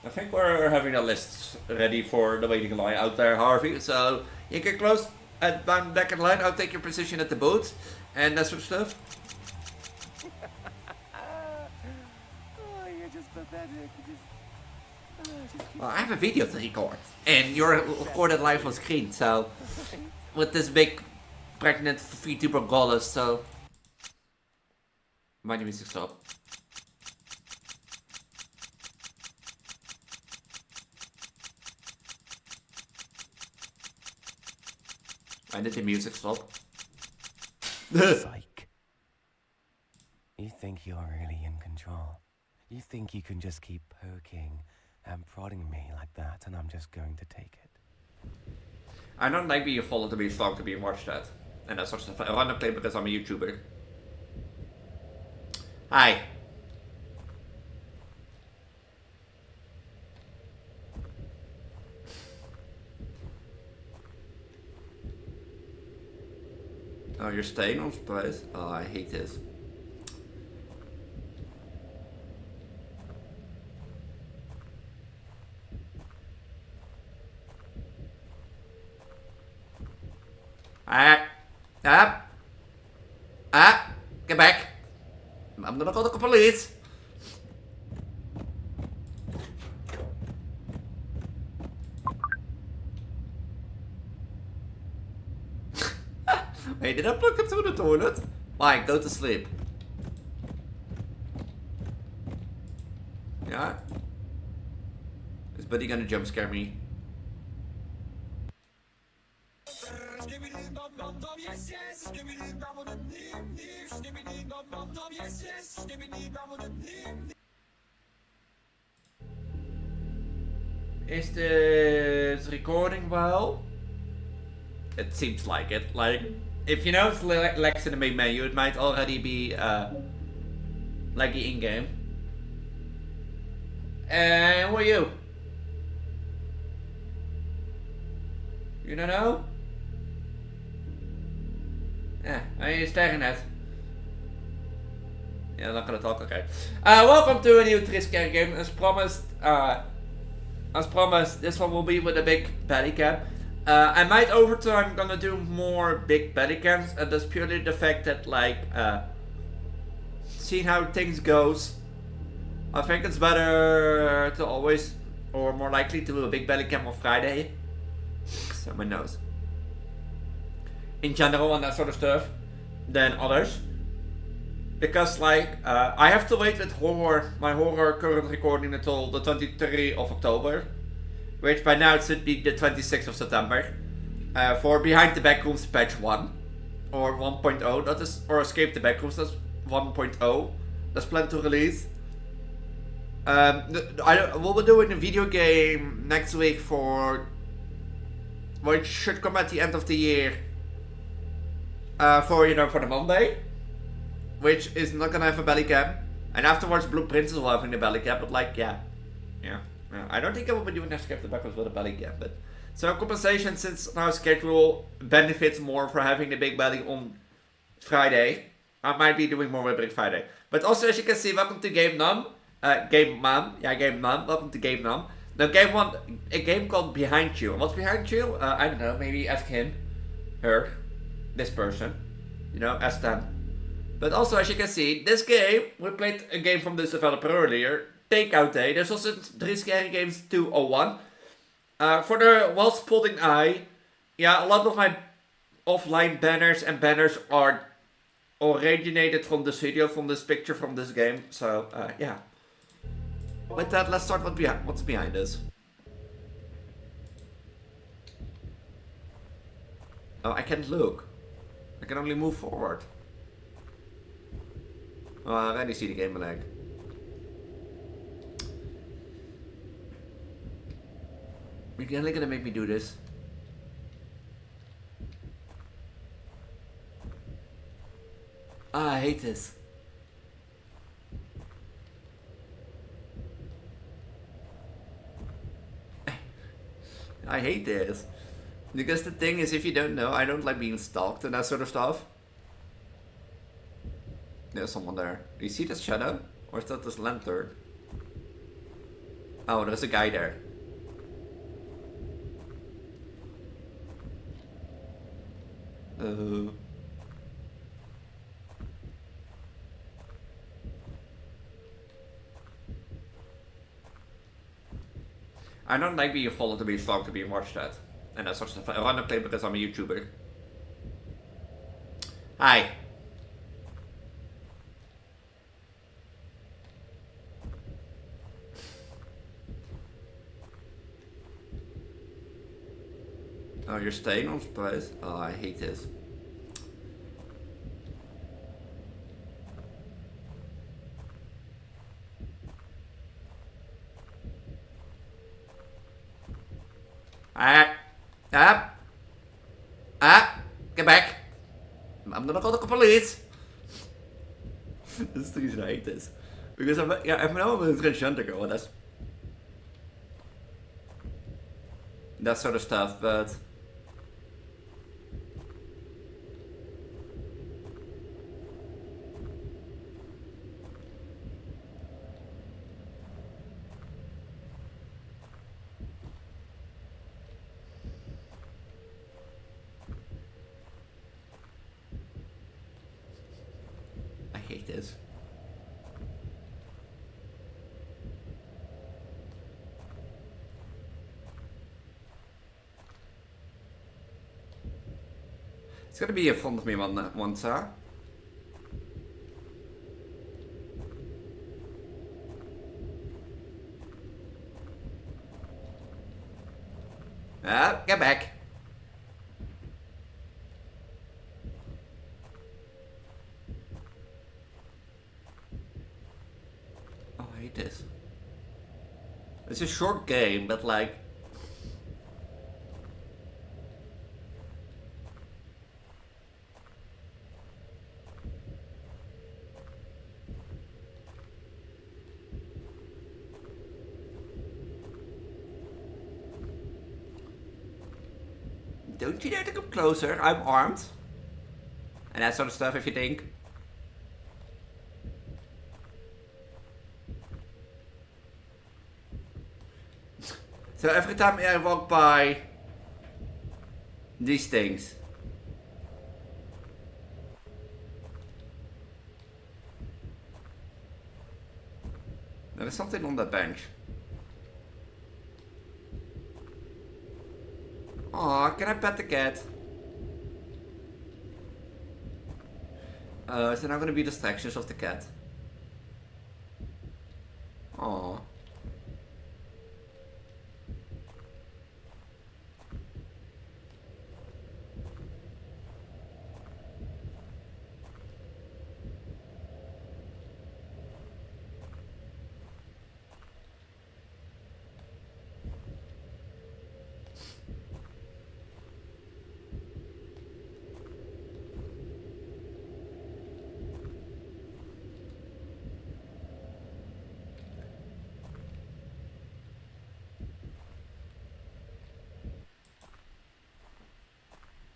I think we're having a list ready for the waiting line out there, Harvey. So you get close and down back in line. I'll take your position at the booth and that sort of stuff. Oh, you're just pathetic. Well, I have a video to record, and you're recorded live on screen. So with this big pregnant Vtuber goddess, so my music stop. Why did the music stop? Psych. You think you're really in control. You think you can just keep poking and prodding me like that, and I'm just going to take it. I don't like being followed to be stalked to be watched at. And that sort of stuff. I want to play because I'm a YouTuber. Hi. Oh, you're staying on place? Oh, I hate this. Get back. I'm gonna call the police. Hey, did I plug him through the toilet? Mike, go to sleep. Yeah? Is Buddy gonna jump scare me? Is this recording well? It seems like it. Like, if you know it's Lex in the main menu, it might already be laggy in-game. And who are you? You don't know? Yeah, are you staring at? Yeah, I'm not gonna talk, okay. Welcome to a new Transgender game. As promised, this one will be with a big belly cam. I might over time gonna do more big belly cams, and that's purely the fact that like seeing how things goes. I think it's better to always, or more likely to do a big belly cam on Friday. So my nose. In general and that sort of stuff, than others. Because like, I have to wait with my horror current recording until the 23rd of October. Which by now it should be the 26th of September. For Behind the Backrooms patch 1. Or 1.0, that is, or Escape the Backrooms, that's 1.0. That's planned to release. We'll be doing a video game next week for, which should come at the end of the year. For the Monday. Which is not gonna have a belly cam. And afterwards Blue Princess will have a belly cam, but like, yeah. I don't think I will be doing Escape the Backrooms with a belly cam, but so compensation, since now schedule benefits more for having the big belly on Friday. I might be doing more with Big Friday. But also, as you can see, welcome to Game Num. Game Mom. Yeah, Game Num. Welcome to Game Num. Now, Game 1, a game called Behind You. And what's Behind You? I don't know, maybe ask him, her, this person. Ask them. But also, as you can see, this game, we played a game from this developer earlier. Takeout Day. There's also 3 Scary Games 201. For the well-spotting eye, yeah, a lot of my offline banners are originated from this video, from this picture, from this game. So, yeah. With that, let's start what's behind this. Oh, I can't look. I can only move forward. Oh, I already see the game lag. You're really gonna make me do this? I hate this. I hate this. Because the thing is, if you don't know, I don't like being stalked and that sort of stuff. There's someone there. Do you see this shadow? Or is that this lantern? Oh, there's a guy there. I don't like being followed to be stalked to be watched at. And that sort of stuff. I run a play because I'm a YouTuber. Hi. Oh, you're staying on place? Oh, I hate this. Get back! I'm gonna call the police! This is the reason I hate this. Because I'm now a transgender girl, and that sort of stuff, but I hate this. It's gonna be in front of me once, huh? Get back. Oh, I hate this. It's a short game, but like... Don't you dare to come closer, I'm armed. And that sort of stuff, if you think. So every time I walk by these things, there is something on that bench. Aw, can I pet the cat? So now gonna be distractions of the cat. Aw.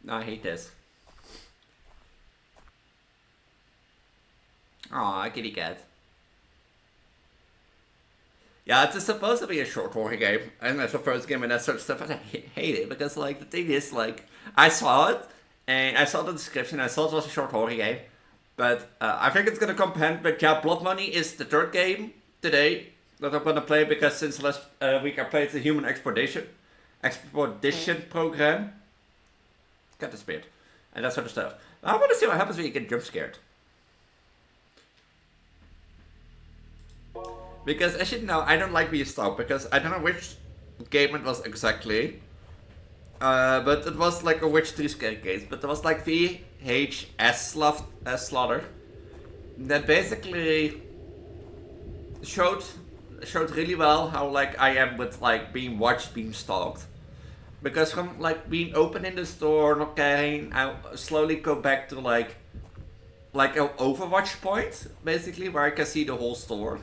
I hate this. Aw, kitty cat. Yeah, it's supposed to be a short horror game, and that's the first game and that sort of stuff, and I hate it, because, like, the thing is, like, I saw it, and I saw the description, I saw it was a short horror game, but I think it's gonna come hand, but yeah, Blood Money is the third game today that I'm gonna play, because since last week I played the Human Expedition program. Cat disappeared. And that sort of stuff. I want to see what happens when you get jump scared. Because as you know, I don't like being stalked, because I don't know which game it was exactly. But it was like a Witch 3 scare case. But there was like VHS slaughter that basically showed really well how like I am with like being watched, being stalked. Because from like being open in the store, not caring, I slowly go back to like an Overwatch point, basically, where I can see the whole store.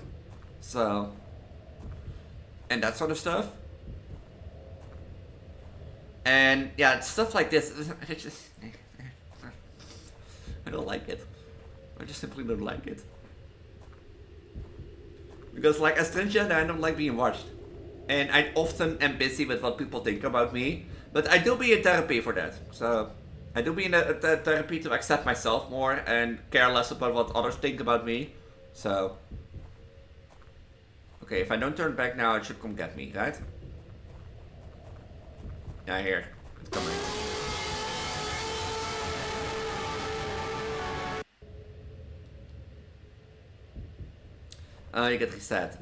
So, and that sort of stuff. And yeah, stuff like this, it's just, I don't like it. I just simply don't like it. Because like as transgender, I don't like being watched. and I often am busy with what people think about me. But I do be in therapy for that. So I do be in a therapy to accept myself more and care less about what others think about me. So okay, if I don't turn back now, it should come get me, right? Yeah, here. It's coming. You get reset.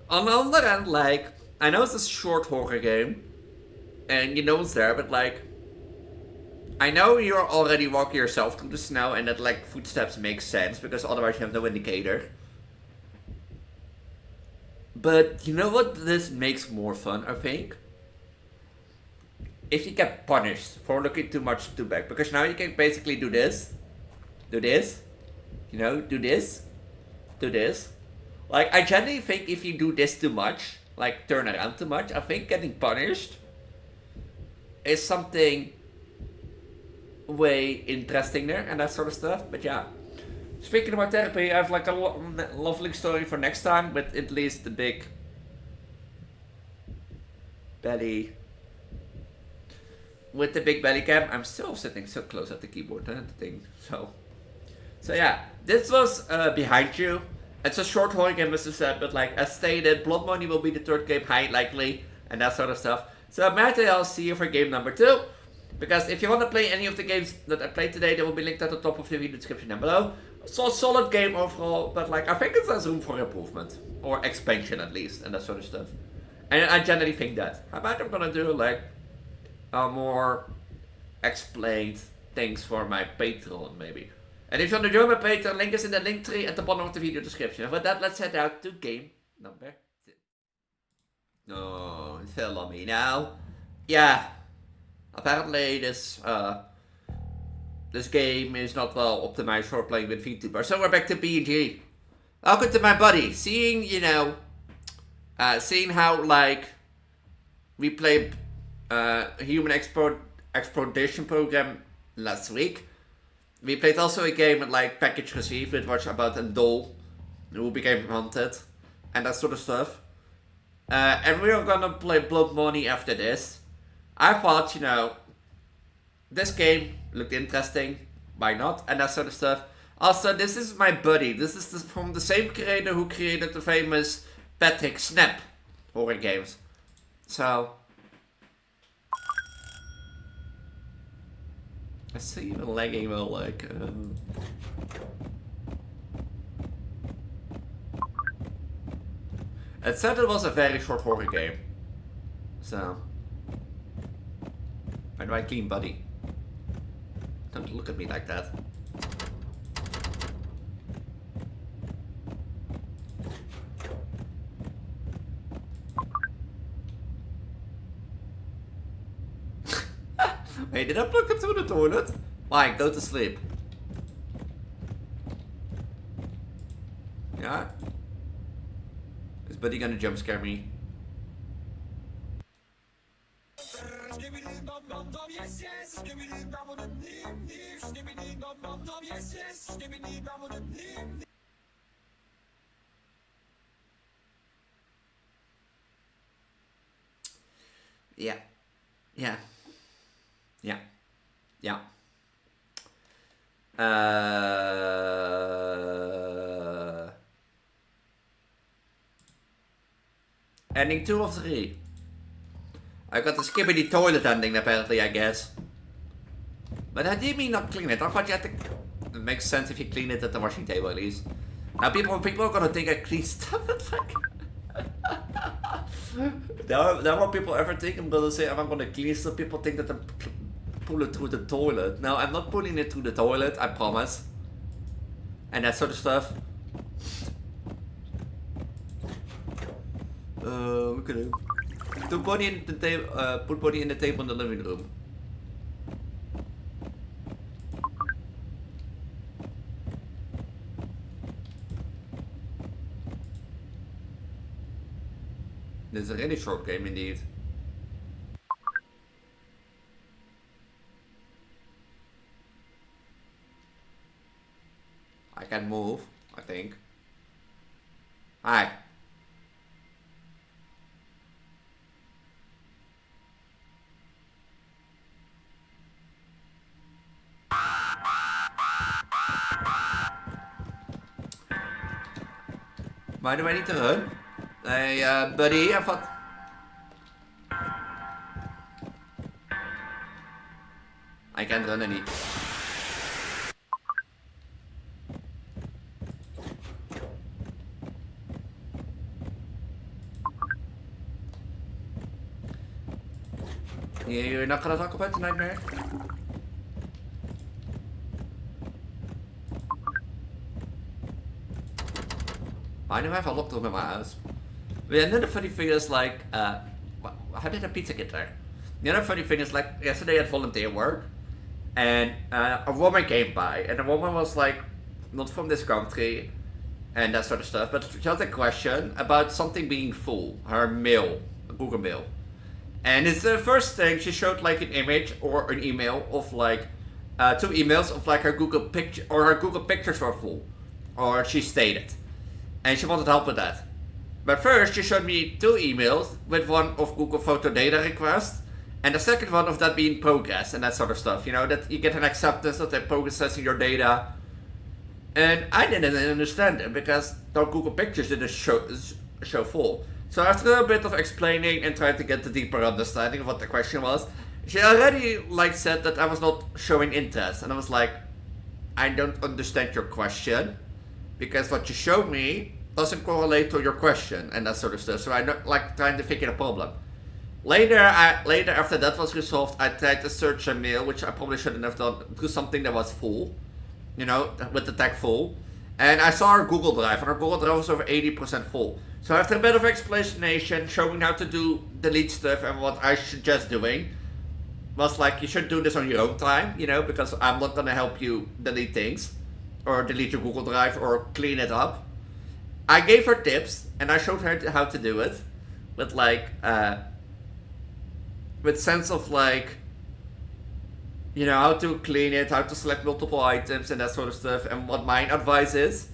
On the other hand, like, I know it's a short horror game, and you know it's there, but like, I know you're already walking yourself through the snow, and that like footsteps make sense because otherwise you have no indicator. But you know what this makes more fun, I think? If you get punished for looking too much too back, because now you can basically do this, you know, do this. Like, I generally think if you do this too much, like turn around too much, I think getting punished is something way interesting there and that sort of stuff. But yeah, speaking about therapy, I have like a lovely story for next time with at least the big belly. With the big belly cam, I'm still sitting so close at the keyboard and the thing. So yeah, this was Behind You. It's a short horror game, as I said, but like as stated, Blood Money will be the third game, high likely, and that sort of stuff. So maybe I'll see you for game number 2. Because if you want to play any of the games that I played today, they will be linked at the top of the video description down below. So a solid game overall, but like I think it has room for improvement. Or expansion at least, and that sort of stuff. And I generally think that. I might I'm gonna do like more explained things for my Patreon maybe. And if you want to join my Patreon, link is in the link tree at the bottom of the video description. And with that, let's head out to game number 2. No, it fell on me now. Yeah, apparently this game is not well optimized for playing with Vtuber. So we're back to PNG. Welcome to my buddy. Seeing, you know, seeing how like we played Human Exploitation Program last week. We played also a game with like Package Received, which was about a doll who became haunted and that sort of stuff. And we are gonna play Blood Money after this. I thought, you know, this game looked interesting, why not, and that sort of stuff. Also, this is my buddy. This is from the same creator who created the famous Patrick Snap horror games. So I see you lagging well, like. It said it was a very short horror game. So. How do I clean, buddy? Don't look at me like that. Wait, did I plug him through the toilet? Why? Go to sleep. Yeah? Is Buddy gonna jump scare me? Yeah. Yeah. Yeah. Yeah. Ending 2 of 3. I got the skippity toilet ending apparently, I guess. But I did mean not clean it. I thought you had to... It makes sense if you clean it at the washing table at least. Now people are gonna think I clean stuff. It's like... Now what people ever think I'm gonna say I'm gonna clean stuff, people think that I'm pulling it through the toilet. No, I'm not pulling it through the toilet, I promise. And that sort of stuff. Look at him. Put Bonnie in the table. Put Bonnie in the table in the living room. This is a really short game indeed. I can move, I think. Hi. Why do I need to run? Hey, buddy, I thought... I can't run any. You're not gonna talk about the nightmare? I know I have a locked room in my house. The another funny thing is like, how did the pizza get there? The other funny thing is like, yesterday I had volunteer work, and a woman came by, and the woman was like, not from this country, and that sort of stuff, but she had a question about something being full, her mail, Google Mail. And it's the first thing, she showed like an image or an email of like, 2 emails of like her Google picture, or her Google pictures were full, or she stated. And she wanted help with that. But first, she showed me 2 emails, with one of Google Photo data request, and the second one of that being progress and that sort of stuff. You know, that you get an acceptance that they're processing your data. And I didn't understand it because the Google Pictures didn't show full. So after a bit of explaining and trying to get the deeper understanding of what the question was, she already like said that I was not showing interest, and I was like, I don't understand your question, because what you showed me doesn't correlate to your question and that sort of stuff. So I don't like trying to figure the problem. Later after that was resolved, I tried to search a mail, which I probably shouldn't have done, through something that was full, you know, with the tag full. And I saw our Google Drive, and our Google Drive was over 80% full. So after a bit of explanation, showing how to delete stuff and what I suggest doing, was like, you should do this on your own time, you know, because I'm not gonna help you delete things, or delete your Google Drive, or clean it up. I gave her tips, and I showed her how to do it, with like, with sense of like, you know, how to clean it, how to select multiple items and that sort of stuff, and what my advice is.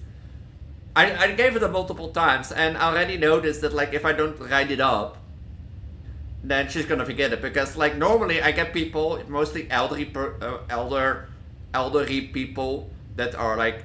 I gave it multiple times, and I already noticed that like if I don't write it up, then she's gonna forget it, because like normally I get people, mostly elderly people that are like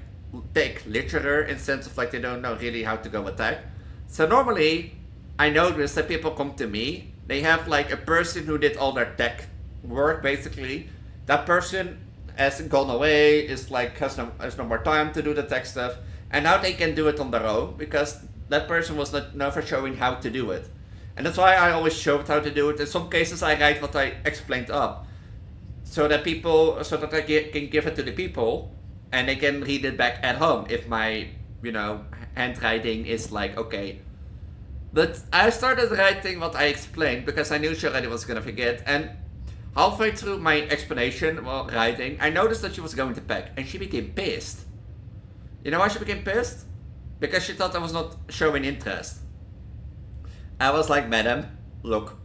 tech literate in sense of like they don't know really how to go with tech. So normally I notice that people come to me, they have like a person who did all their tech work basically. That person has gone away, is like has no more time to do the tech stuff, and now they can do it on their own because that person was never showing how to do it. And that's why I always showed how to do it. In some cases I write what I explained up, so that I can give it to the people and they can read it back at home if my, you know, handwriting is like okay. But I started writing what I explained because I knew she already was gonna forget, and halfway through my explanation while writing, I noticed that she was going to pack, and she became pissed. You know why she became pissed? Because she thought I was not showing interest. I was like, madam, look,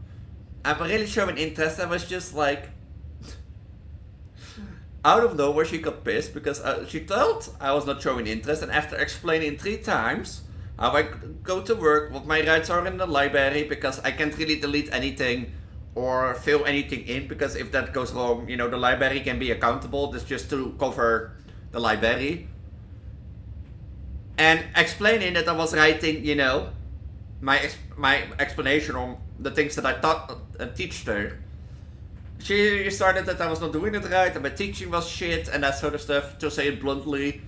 I'm really showing interest. I was just like, out of nowhere she got pissed because she thought I was not showing interest, and after explaining 3 times how I go to work, what my rights are in the library, because I can't really delete anything or fill anything in, because if that goes wrong, you know, the library can be accountable. That's just to cover the library. And explaining that I was writing, you know, my explanation on the things that I taught teached her. She started that I was not doing it right, and my teaching was shit, and that sort of stuff, to say it bluntly.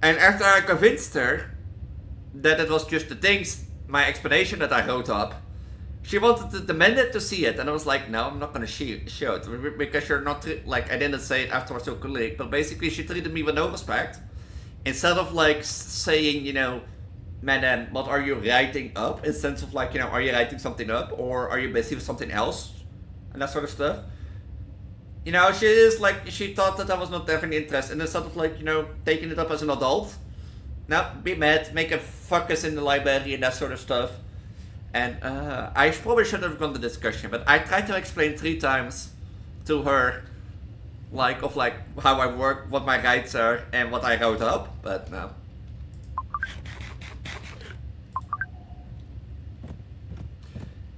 And after I convinced her that it was just the things, my explanation that I wrote up, she wanted to demand it to see it, and I was like, no, I'm not gonna show it, because you're not, like, I didn't say it afterwards to a colleague, but basically she treated me with no respect. Instead of like saying, you know, madam, what are you writing up? In the sense of like, you know, are you writing something up, or are you busy with something else? And that sort of stuff. You know, she thought that I was not having interest, and instead of like, you know, taking it up as an adult, now be mad, make a fuckus in the library and that sort of stuff. And I probably should have gone the discussion, but I tried to explain 3 times to her, like, of like how I work, what my rights are, and what I wrote up, but no.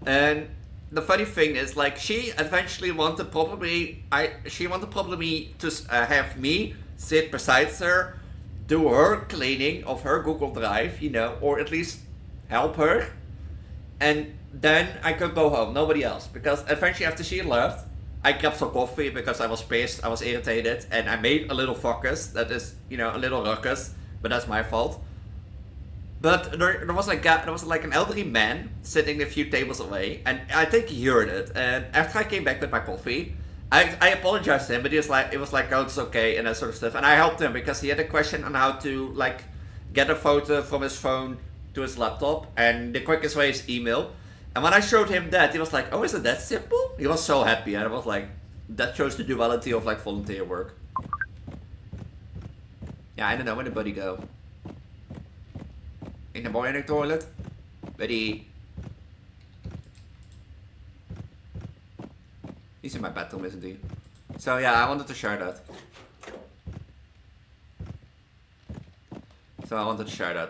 And the funny thing is, like, she eventually wanted probably me to have me sit beside her do her cleaning of her Google Drive, you know, or at least help her. And then I could go home, nobody else. Because eventually after she left, I grabbed some coffee because I was pissed, I was irritated, and I made a little fuckus. That is, you know, a little ruckus, but that's my fault. But there was like an elderly man sitting a few tables away, and I think he heard it. And after I came back with my coffee, I apologized to him, but it was like, oh, it's okay, and that sort of stuff. And I helped him because he had a question on how to like get a photo from his phone to his laptop, and the quickest way is email. And when I showed him that, he was like, oh, is it that simple? He was so happy, and I was like, that shows the duality of like volunteer work. Yeah, I don't know, where did Buddy go? In the morning toilet? Buddy. He's in my bathroom, isn't he? So yeah, I wanted to share that.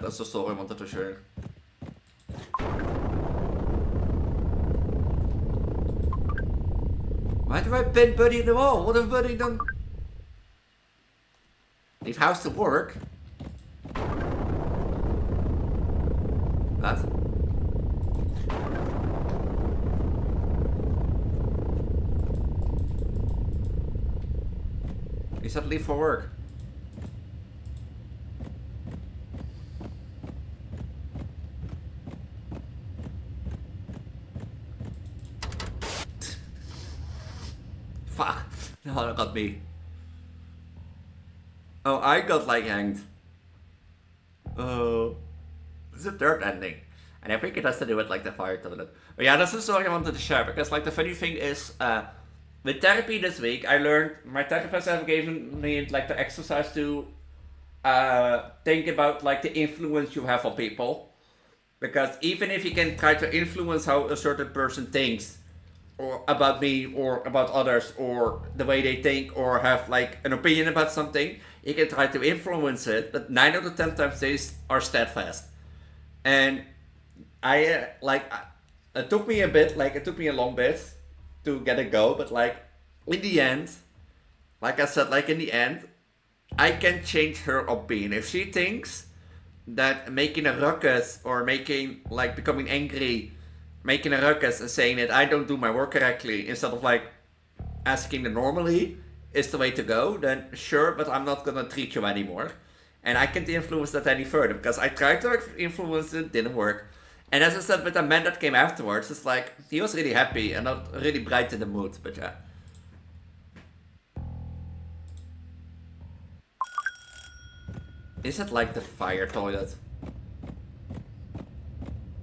That's the story I wanted to share. Why do I pin Buddy in the wall? What have Buddy done? Leave house to work? What? He said leave for work. Fuck. No, that got me. Oh, I got like hanged. Oh. This is a third ending. And I think it has to do with like the fire toilet. But yeah, that's the story I wanted to share. Because like the funny thing is, with therapy this week, I learned, my therapist has given me like the exercise to think about like the influence you have on people. Because even if you can try to influence how a certain person thinks, or about me, or about others, or the way they think, or have like an opinion about something, you can try to influence it, but 9 out of 10 times they are steadfast. And I it took me a long bit to get it go, but like in the end, like I said, like in the end, I can change her opinion. If she thinks that making a ruckus or making like becoming angry, making a ruckus and saying that I don't do my work correctly instead of like asking them normally is the way to go, then sure, but I'm not gonna treat you anymore. And I can't influence that any further because I tried to influence it, didn't work. And as I said with the man that came afterwards, it's like he was really happy and not really bright in the mood, but yeah. Is it like the fire toilet?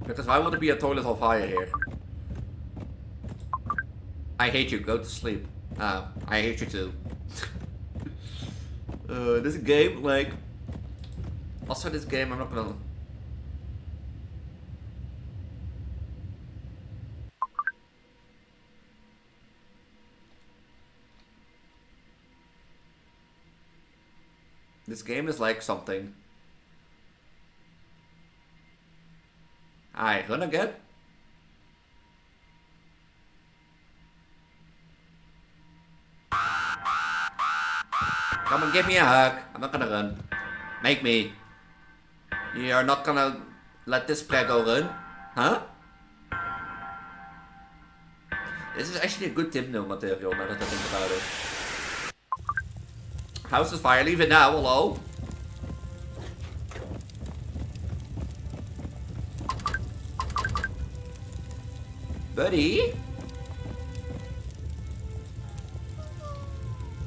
Because why would it be a toilet on fire here? I hate you, go to sleep. I hate you too. This game, like... Also this game, I'm not gonna... This game is like something. Alright, run again. Come and give me a hug. I'm not gonna run. Make me. You're not gonna let this Preggo run? Huh? This is actually a good thumbnail material now that I think about it. House is fire, leave it now, hello? Buddy?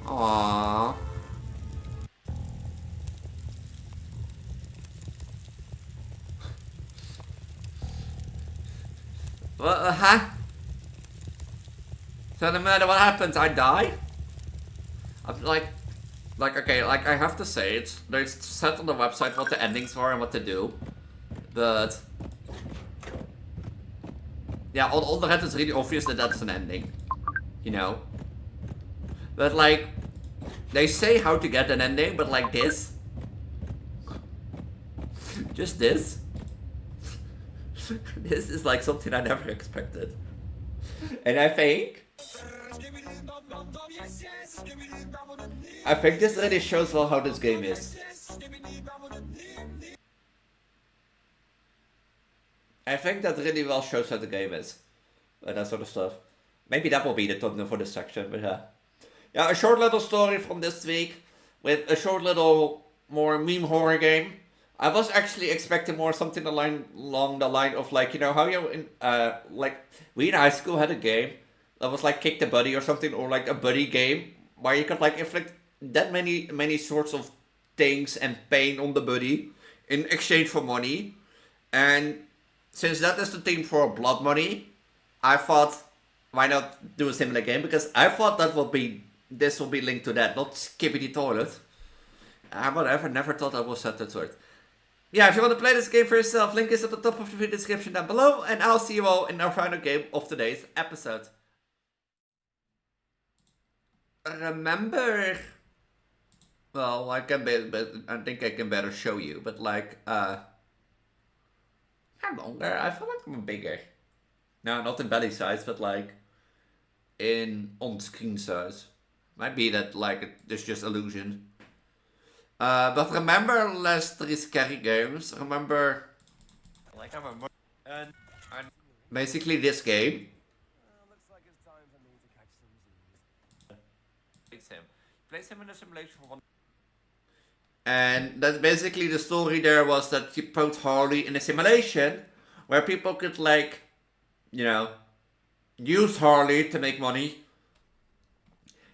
Aww. What, huh? So no matter what happens, I die? I'm like, okay, like I have to say, there's set on the website what the endings are and what to do. But... yeah, on the red it's really obvious that that's an ending. You know? But like, they say how to get an ending, but like this. Just this. This is like something I never expected. And I think this really shows well how this game is. I think that really well shows how the game is. And that sort of stuff. Maybe that will be the thumbnail for this section, but yeah. Yeah, a short little story from this week with a short little more meme horror game. I was actually expecting more something along the line of like, you know, how you in like we in high school had a game that was like Kick the Buddy or something, or like a buddy game where you could like inflict that many sorts of things and pain on the buddy in exchange for money. And since that is the theme for Blood Money, I thought, why not do a similar game? Because I thought this will be linked to that, not Skippity Toilet. Whatever, never thought I was set that sort. Yeah, if you want to play this game for yourself, link is at the top of the video description down below, and I'll see you all in our final game of today's episode. Remember, well, I think I can better show you, but like, I'm longer, I feel like I'm bigger. No, not in belly size, but like, in on-screen size. Might be that, like, there's just illusion. But remember last 3 scary games? Remember, like, and basically this game. Looks like it's time for me to catch some zoomies. Place him in a simulation for 1. And that's basically the story there, was that you put Harley in a simulation where people could, like, you know, use Harley to make money.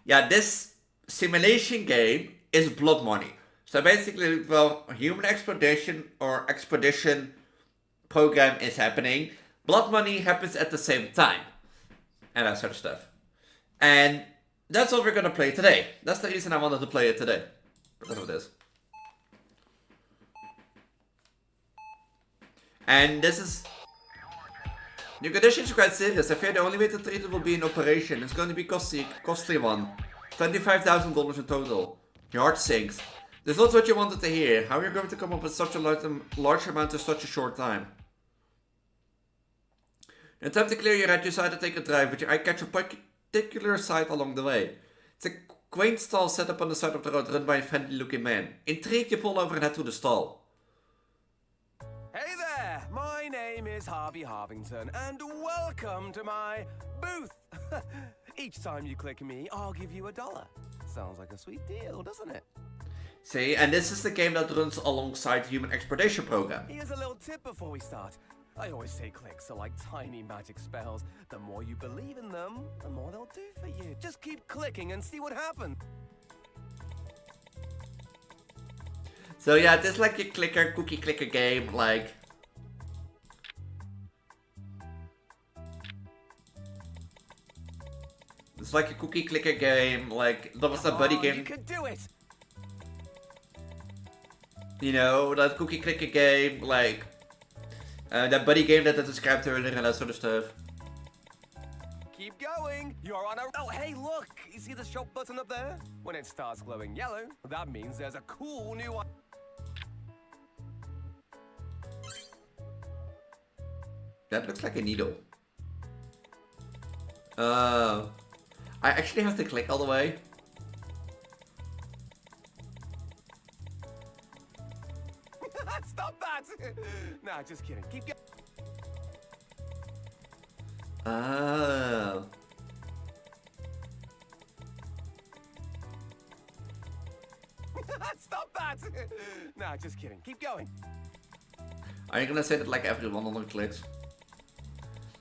Yeah, this simulation game is Blood Money. So basically, well, a human expedition program is happening. Blood Money happens at the same time. And that sort of stuff. And that's what we're gonna play today. That's the reason I wanted to play it today. Because of this. And this is... New conditions are quite serious. I fear the only way to treat it will be an operation. It's going to be costly one. $25,000 in total. Your heart sinks. This is not what you wanted to hear. How are you going to come up with such a large amount in such a short time? In time to clear your head, you decide to take a drive, but your eye catch a particular sight along the way. It's a quaint stall set up on the side of the road, run by a friendly-looking man. Intrigued, you pull over and head to the stall. Hey there! My name is Harvey Harvington, and welcome to my booth! Each time you click me, I'll give you $1. Sounds like a sweet deal, doesn't it? See, and this is the game that runs alongside the Human Exploration Program. Here's a little tip before we start. I always say clicks are like tiny magic spells. The more you believe in them, the more they'll do for you. Just keep clicking and see what happens. So yeah, this is like a cookie clicker game, like... It's like a cookie clicker game, like, that was a buddy game. You can do it! You know, that cookie clicker game, like... that buddy game that I described earlier and that sort of stuff. Keep going! You're on a... Oh, hey, look! You see the shop button up there? When it starts glowing yellow, that means there's a cool new one. That looks like a needle. I actually have to click all the way. Stop that! Nah, just kidding. Keep going. Oh. Stop that! Nah, just kidding. Keep going. Are you gonna say that like every 100 clicks?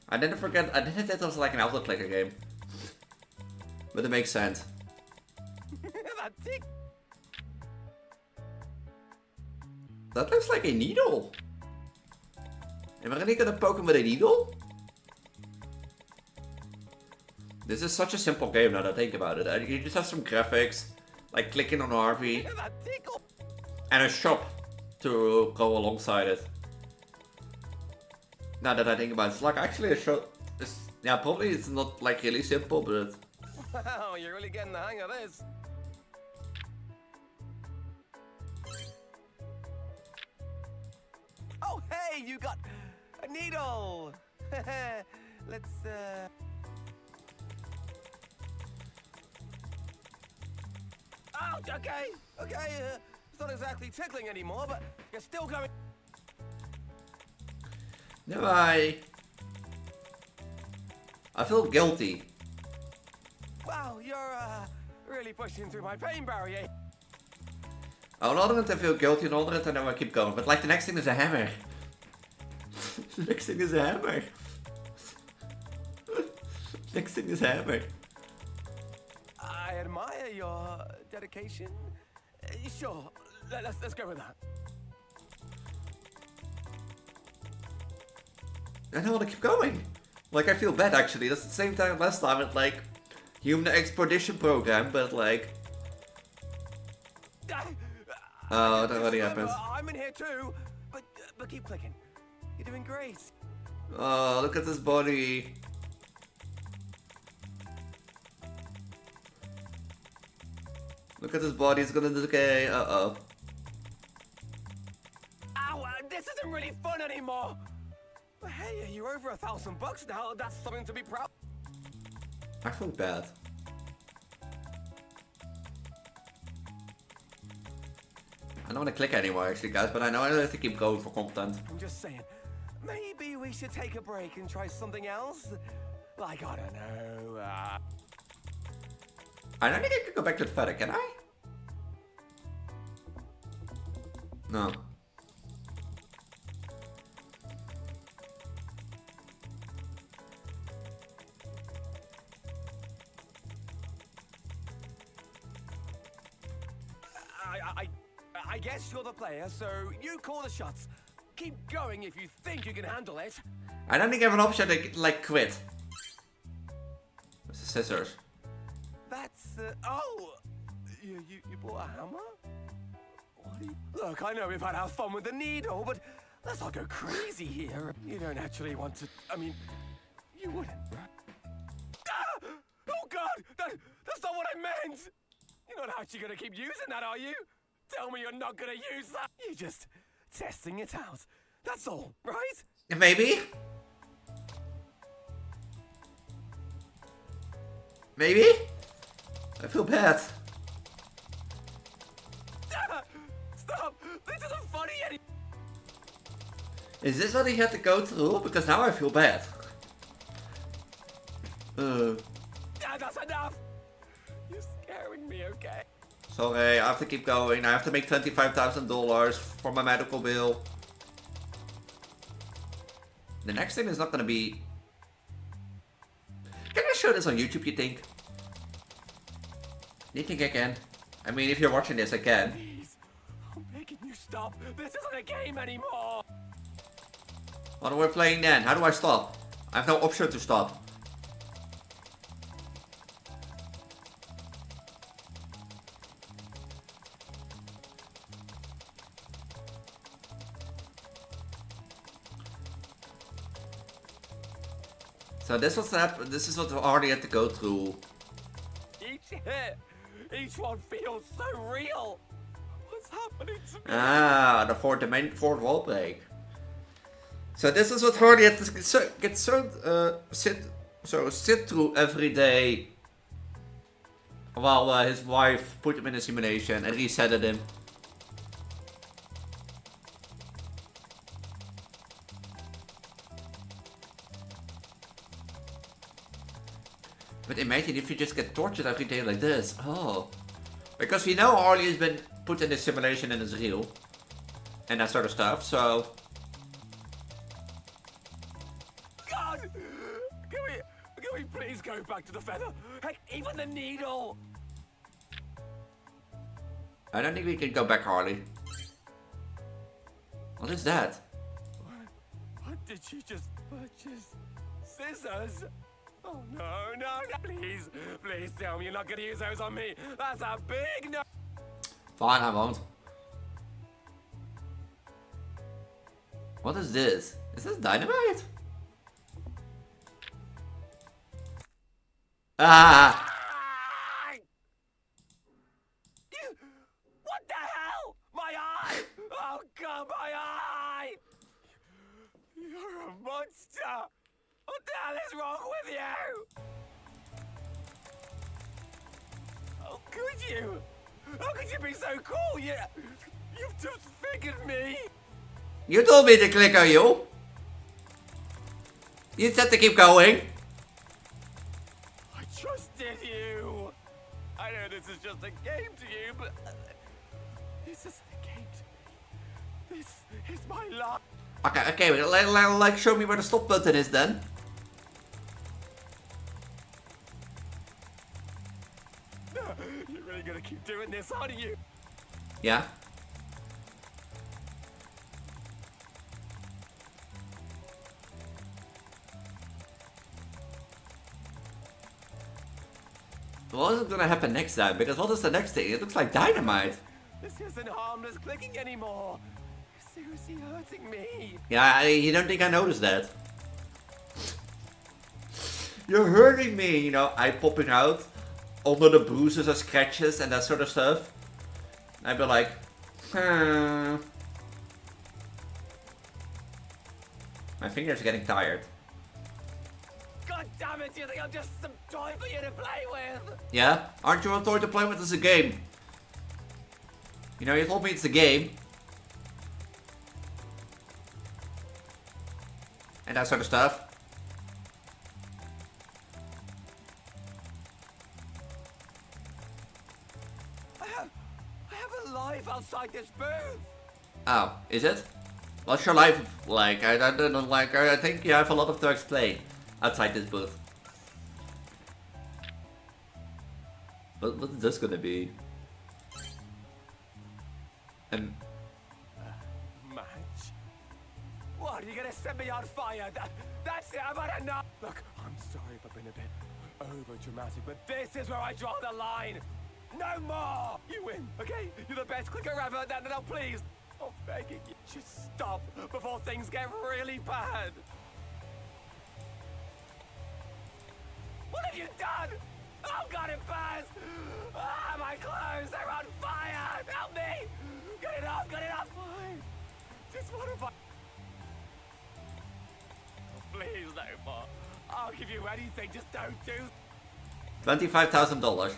I didn't think that was like an auto clicker game. But it makes sense. That tick. That looks like a needle. Am I really gonna poke him with a needle? This is such a simple game now that I think about it. You just have some graphics, like clicking on Harvey, and a shop to go alongside it. Now that I think about it, it's like actually a shop. Yeah, probably it's not like really simple, but... Wow, you're really getting the hang of this. Oh, hey, you got a needle. Let's, Oh, okay. It's not exactly tickling anymore, but you're still going. No, I feel guilty. Wow, you're really pushing through my pain barrier. On one hand I feel guilty, on the other hand I know I keep going. But like the next thing is a hammer. The next thing is a hammer. Next thing is a hammer. I admire your dedication. Sure, let's go with that. I don't want to keep going. Like I feel bad actually. That's the same time last time with like human expedition program, but like. Oh, that already happened. I'm in here too, but keep clicking. You're doing great. Oh, look at this body. Look at this body, it's gonna decay. Uh-oh. Ow, this isn't really fun anymore. But hey, you're over $1,000 now. That's something to be proud. I feel bad. I don't want to click anymore actually, guys, but I know I have to keep going for content. I'm just saying, maybe we should take a break and try something else? Like, I don't know, I don't think I can go back to the feather, can I? No. I guess you're the player, so you call the shots. Keep going if you think you can handle it. I don't think I have an option to like quit. What's the scissors? That's oh, you bought a hammer? What do you... Look, I know we've had our fun with the needle, but let's not go crazy here. You don't actually want to. I mean, you wouldn't. Ah! Oh God, that's not what I meant. You're not actually gonna keep using that, are you? Tell me you're not gonna use that. You're just testing it out. That's all, right? Maybe? Maybe? I feel bad. Stop! This isn't funny anymore. Is this what he had to go through? Because now I feel bad. That's enough. You're scaring me, okay? Sorry, I have to keep going. I have to make $25,000 for my medical bill. The next thing is not gonna be... Can I show this on YouTube, you think? You think I can? I mean, if you're watching this, I can. Please, I'm begging you stop. This isn't a game anymore. What are we playing then? How do I stop? I have no option to stop. So this was happened. This is what we already had to go through. Each hit, each one feels so real. What's happening to me? Ah, the fourth wall break. So this is what Hardy had to sit through every day while his wife put him in a simulation and resetted him. But imagine if you just get tortured every day like this. Oh. Because we know Harley has been put in a simulation and is real. And that sort of stuff, so... God! Can we please go back to the feather? Heck, even the needle! I don't think we can go back, Harley. What is that? What did you just purchase? Scissors? Oh no, please tell me you're not gonna use those on me. That's a big no. Fine, I won't. What is this? Is this dynamite? Ah! What the hell? My eye! Oh God, my eye! You're a monster! What the hell is wrong with you? Oh, could you? How could you be so cool? You've just figured me. You told me to click on you. You said to keep going. I trusted you. I know this is just a game to you, but this isn't a game to me. This is my life. Okay, like show me where the stop button is then. You're really gonna keep doing this, aren't you? Yeah. What is gonna happen next time? Because what is the next thing? It looks like dynamite. This isn't harmless clicking anymore. You're seriously hurting me. Yeah, you don't think I noticed that? You're hurting me, you know, eye popping out, under the bruises and scratches and that sort of stuff. I'd be like, My fingers are getting tired. God damn it, you think I'm just some toy for you to play with? Yeah? Aren't you a toy to play with? It's a game. You know, you told me it's a game. And that sort of stuff. I have a life outside this booth. Oh, is it? What's your life like? I don't know, like, I think you have a lot to explain outside this booth. But what is this gonna be? Match? What, are you gonna set me on fire? That's it, I've had enough. Look, I'm sorry if I've been a bit over dramatic, but this is where I draw the line. No more! You win, okay? You're the best clicker ever, now please. I'm begging you, just stop before things get really bad. What have you done? Oh God, it burns! Ah, my clothes, they're on fire! Help me! Get it off, fine. Just what if I... Oh, please, no more. I'll give you anything, just don't do... $25,000.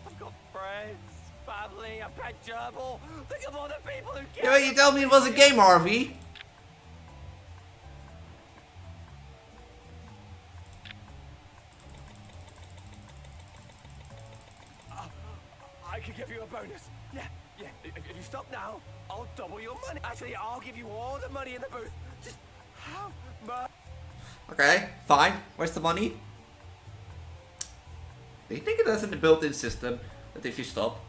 I've got friends, family, a pet gerbil. Think of all the people who care. Yeah, but you told me it was a game, RV. I could give you a bonus. Yeah. If you stop now, I'll double your money. Actually, I'll give you all the money in the booth. Just how much? Okay, fine. Where's the money? Do you think it has in the built-in system that if you stop?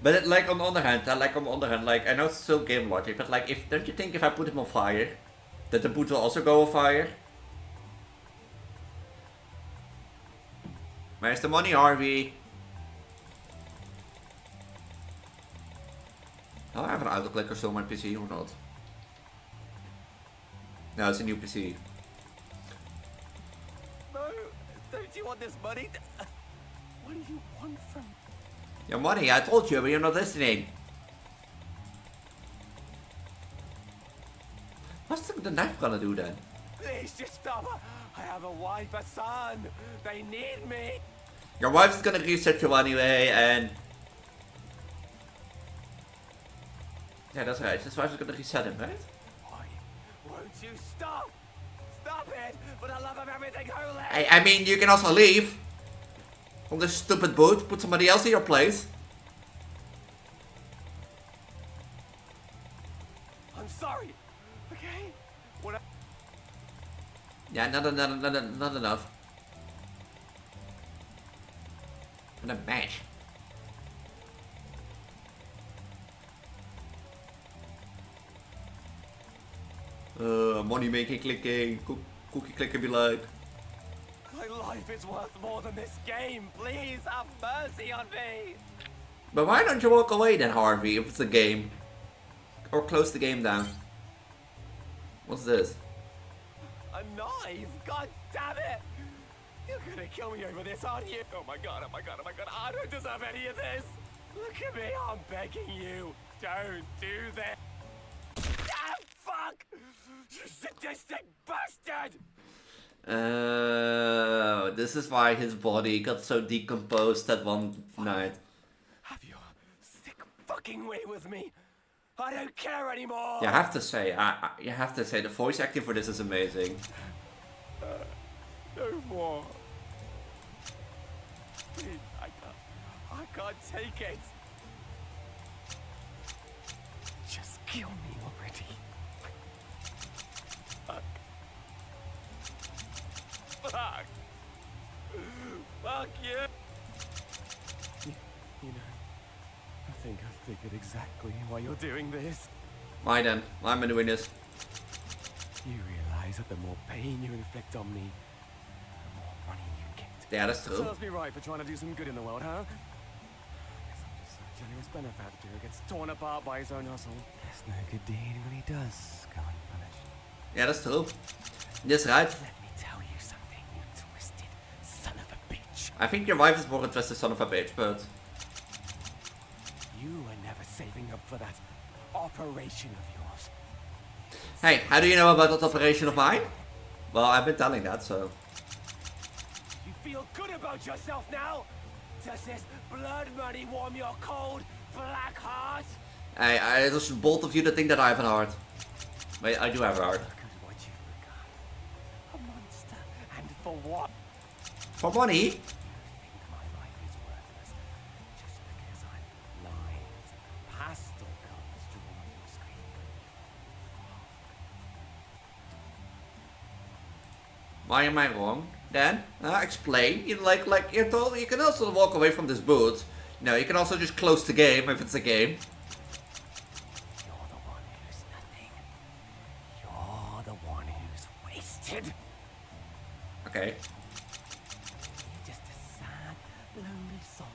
But it, like on the other hand, like I know it's still game logic, but like if don't you think if I put him on fire, that the boot will also go on fire? Where's the money, RV? Do I have an auto clicker still on my PC or not? No, it's a new PC. No, don't you want this money? What do you want from me? Your money, I told you, but you're not listening. What's the knife gonna do then? Please just stop. I have a wife, a son. They need me. Your wife's gonna reset you anyway, and... Yeah, that's right. His wife's gonna reset him, right? Why won't you stop? Stop it! For the love of everything holy! I mean, you can also leave. From this stupid boot, put somebody else in your place. I'm sorry. Okay? What? Yeah, not enough. What a match. Money making, clicking, cookie clicker be like. My life is worth more than this game. Please have mercy on me. But why don't you walk away then, Harvey, if it's a game? Or close the game down. What's this? A knife? God damn it! You're gonna kill me over this, aren't you? Oh my god, oh my god, oh my god, I don't deserve any of this! Look at me, I'm begging you! Don't do this! Ah, fuck! You sadistic bastard! This is why his body got so decomposed that one night. Have your sick fucking way with me. I don't care anymore. You have to say, the voice acting for this is amazing. No more. Please, I can't take it. Just kill me already. Fuck. Fuck. Fuck you. You know, I think I've figured exactly why you're doing this. Why then? Why am I doing this? You realize that the more pain you inflict on me, the more money you get. Yeah, that's true. Serves me right for trying to do some good in the world, huh? Guess I'm just a generous benefactor who gets torn apart by his own hustle. Guess no good deed really does go unpunished. Yeah, that's true. That's right. Let me tell you something, you twisted son of a bitch. I think your wife is more a twisted son of a bitch, but... You were never saving up for that operation of yours. Hey, how do you know about that operation of mine? Well, I've been telling that, so... You feel good about yourself now? Does this blood money warm your cold, black heart? Hey, it was bold of you to think that I have a heart. Wait, I do have a heart. Look at what you've become. A monster. And for what? For money? You think my life is worthless just because I'm lines and pastel colors drawn on your screen. Why am I wrong? Then? Explain. You you're told you can also walk away from this booth. No, you can also just close the game if it's a game. You're the one who's nothing. You're the one who's wasted. Okay. You're just a sad, lonely soul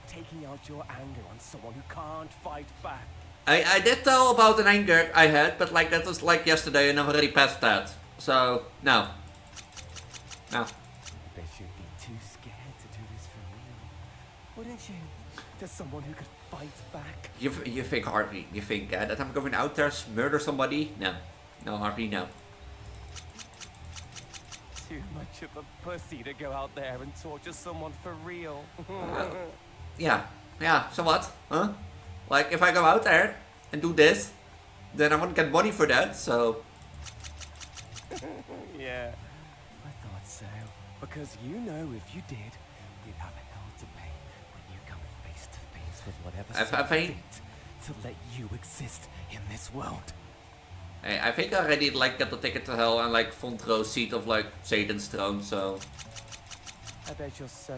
taking out your anger on someone who can't fight back. I did tell about an anger I had, but like that was like yesterday and I've already passed that. So, no. No. I bet you'd be too scared to do this for real. Wouldn't you? To someone who could fight back. You think, Harvey, you think that I'm going out there to murder somebody? No. No, Harvey, no. Too much of a pussy to go out there and torture someone for real. Yeah, so what? Huh? Like, if I go out there and do this, then I won't get money for that, so... Yeah, I thought so. Because you know if you did, you'd have hell to pay when you come face to face with whatever I think... to let you exist in this world. Hey, I think I already like got the ticket to hell and like front row seat of like Satan's throne, so... I bet you're so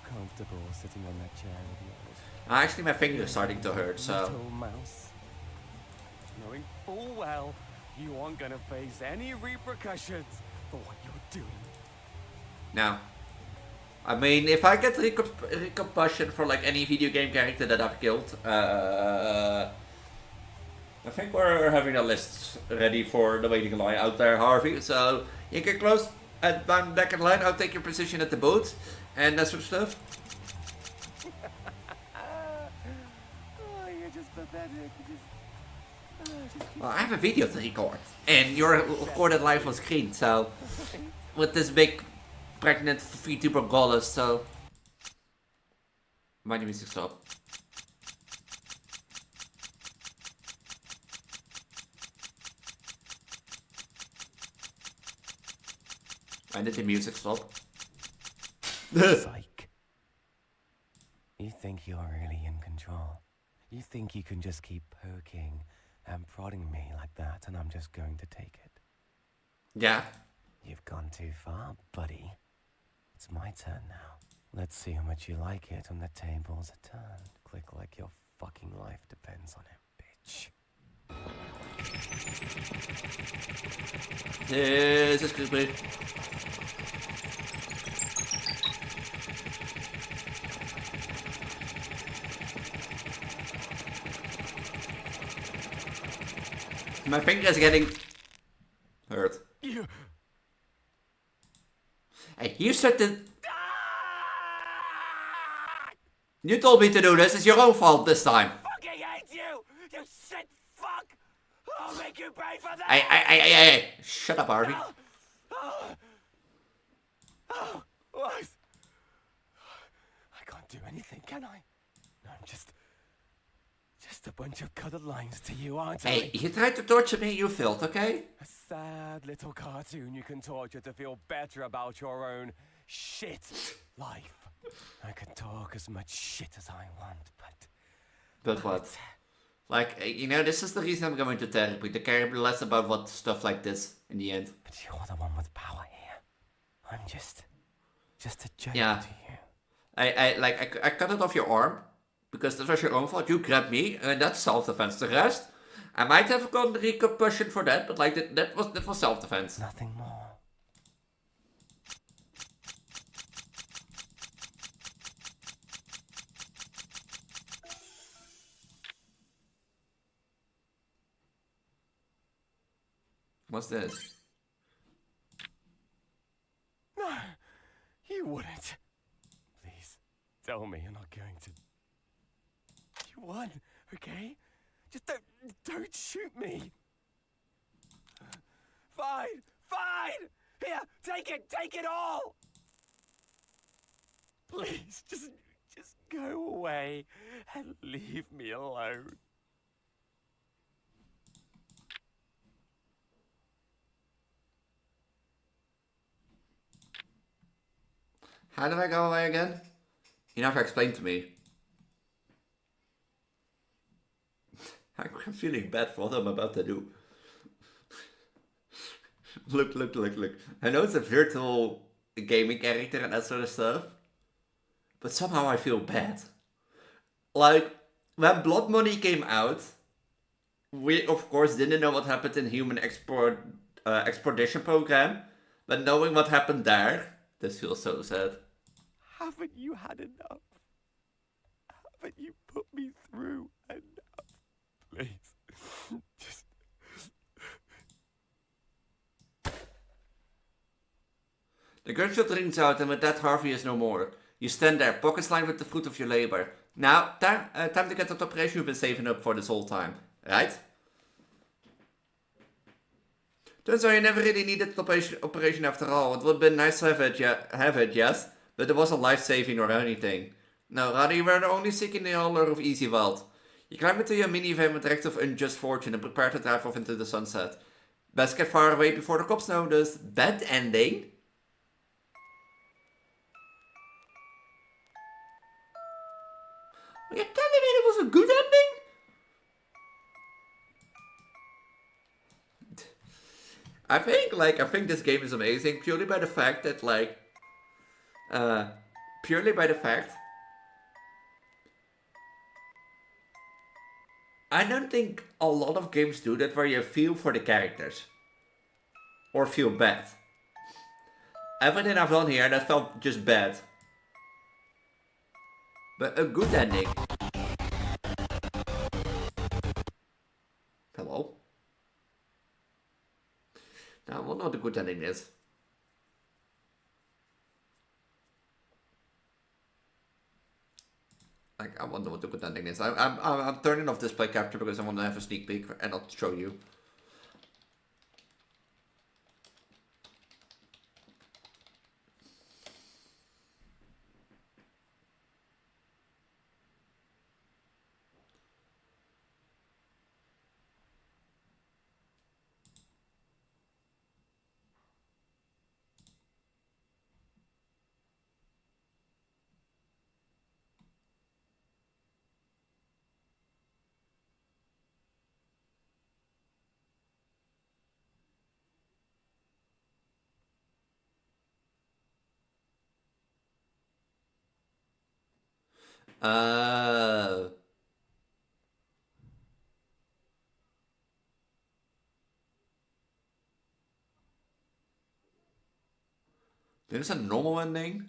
comfortable sitting on that chair with yours. Actually, my finger's starting to hurt, so... Little mouse. Knowing full well you aren't gonna face any repercussions for what you're doing. Now, I mean, if I get repercussion for like any video game character that I've killed, I think we're having a list ready for the waiting line out there, Harvey. So you can close and I'm back in line. I'll take your position at the booth and that sort of stuff. Oh, you're just pathetic. Well, I have a video to record, and you're recorded live on screen. So with this big pregnant Vtuber goddess, so my music stop. When did the music stop? Psych. You think you're really in control. You think you can just keep poking and prodding me like that and I'm just going to take it. Yeah. You've gone too far, buddy. It's my turn now. Let's see how much you like it when the tables are turned. Click like your fucking life depends on it, bitch. This is creepy. My finger is getting hurt. You. Hey, you said that. You told me to do this. It's your own fault this time. Fucking hate you! You shit fuck! I'll make you pay for that! Hey. Shut up, Harvey. can I? No, I'm just a bunch of colored lines to you, aren't Hey, I? you tried to torture me, you failed, okay? A sad little cartoon you can torture to feel better about your own shit life. I can talk as much shit as I want, but... But what? Like, you know, this is the reason I'm going to therapy, to care less about what stuff like this in the end. But you're the one with power here. I'm just a joke Yeah. to you. I cut it off your arm, because that was your own fault. You grabbed me, and that's self-defense. The rest, I might have gotten repercussion for that, but like, that was self-defense. Nothing more. What's this? No, you wouldn't. Please, tell me you're not going to. You won, okay? Just don't shoot me. Fine. Here, take it all. Please, just go away and leave me alone. How did I go away again? You never explained to me. I'm feeling bad for what I'm about to do. Look. I know it's a virtual gaming character and that sort of stuff, but somehow I feel bad. Like, when Blood Money came out, we of course didn't know what happened in Human Expedition Program, but knowing what happened there, this feels so sad. Haven't you had enough? Haven't you put me through enough? Please, just... The gunshot rings out, and with that Harvey is no more. You stand there, pockets lined with the fruit of your labor. Now, time to get that operation you've been saving up for this whole time, right? Turns out you never really needed the operation after all. It would have been nice to have it, yes, but it wasn't life-saving or anything. No, rather you were only seeking the honor of easy wealth. You climb into your minivan with the rest of unjust fortune and prepare to drive off into the sunset. Best get far away before the cops notice. Bad ending? Are you telling me it was a good ending? I think this game is amazing purely by the fact that I don't think a lot of games do that where you feel for the characters. Or feel bad. Everything I've done here that felt just bad. But a good ending. Hello? Now, I wonder what a good ending is. Like, I wonder what the good ending is. I'm turning off display capture because I want to have a sneak peek and not show you. Dit is een normal ending.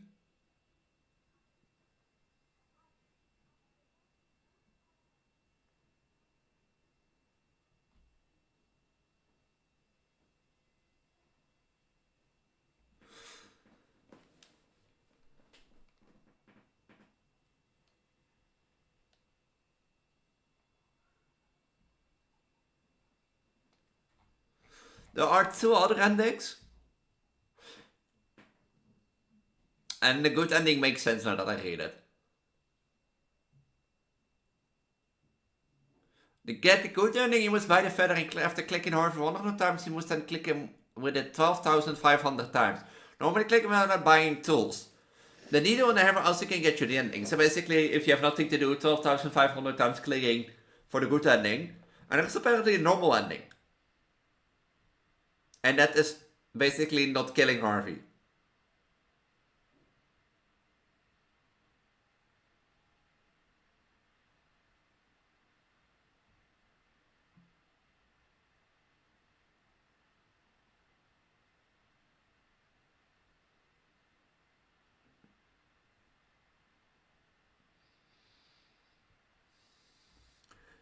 There are two other endings. And the good ending makes sense now that I read it. to get the good ending, you must buy the feather, and after clicking hard 100 times, you must then click him with it 12,500 times. Normally clicking without buying tools. The needle and the hammer also can get you the ending. So basically, if you have nothing to do, 12,500 times clicking for the good ending. And there's apparently a normal ending. And that is basically not killing Harvey.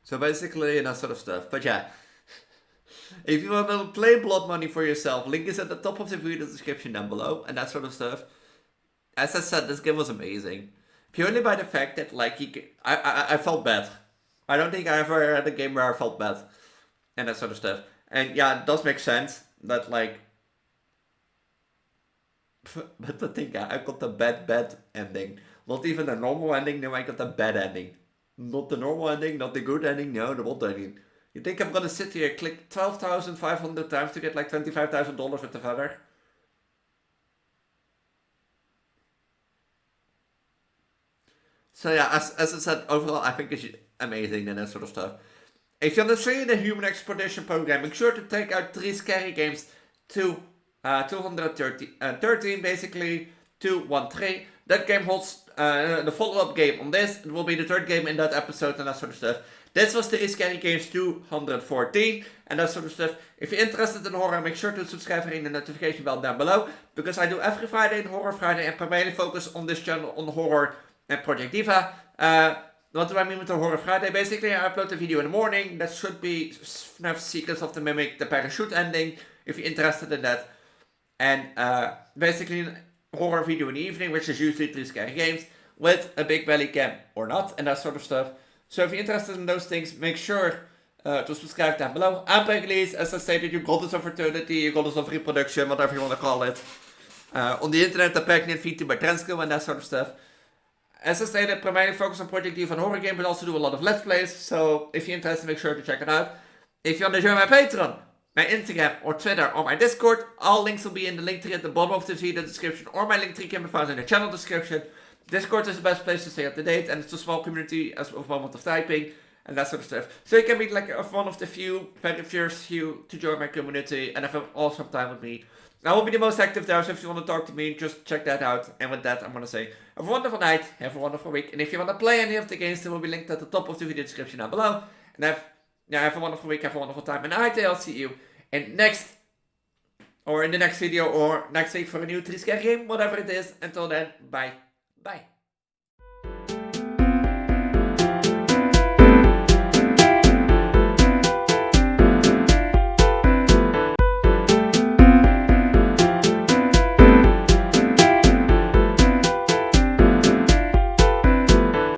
So basically, that sort of stuff. But yeah. If you want to play Blood Money for yourself, link is at the top of the video description down below, and that sort of stuff. As I said, this game was amazing. Purely by the fact that, like, I felt bad. I don't think I ever had a game where I felt bad. And that sort of stuff. And yeah, it does make sense that, like... But the thing, I got the bad ending. Not even the normal ending, no, I got the bad ending. Not the normal ending, not the good ending, no, the bad ending. You think I'm gonna sit here, click 12,500 times to get like $25,000 with the feather? So yeah, as I said, overall I think it's amazing and that sort of stuff. If you want to see the Human Expedition program, make sure to take out 3 scary games to 213, basically 213. That game holds the follow-up game on this. It will be the 3rd game in that episode and that sort of stuff. This was 3 scary games 214 and that sort of stuff. If you're interested in horror, make sure to subscribe and ring the notification bell down below. Because I do every Friday in Horror Friday and primarily focus on this channel on horror and Project Diva. What do I mean with the Horror Friday? Basically, I upload a video in the morning. That should be FNAF Secrets of the Mimic, the parachute ending, if you're interested in that. And basically, a horror video in the evening, which is usually 3 scary games, with a big belly cam or not, and that sort of stuff. So if you're interested in those things, make sure to subscribe down below. I'm Preggo, as I stated, you goddess of fertility, you goddess of reproduction, whatever you want to call it. On the internet, the pregnant Vtuber Transgender and that sort of stuff. As I stated, primarily focus on Project Diva and horror game, but also do a lot of Let's Plays. So if you're interested, make sure to check it out. If you want to join my Patreon, my Instagram or Twitter or my Discord, all links will be in the link tree at the bottom of the video description, or my link tree can be found in the channel description. Discord is the best place to stay up to date, and it's a small community as of moment of typing and that sort of stuff. So you can be like one of the very first few to join my community and have an awesome time with me. I will be the most active there, so if you want to talk to me, just check that out. And with that, I'm going to say, have a wonderful night, have a wonderful week. And if you want to play any of the games, they will be linked at the top of the video description down below. And have a wonderful week, have a wonderful time. And I'll see you in the next video or next week for a new 3 scary game, whatever it is. Until then, bye. Bye.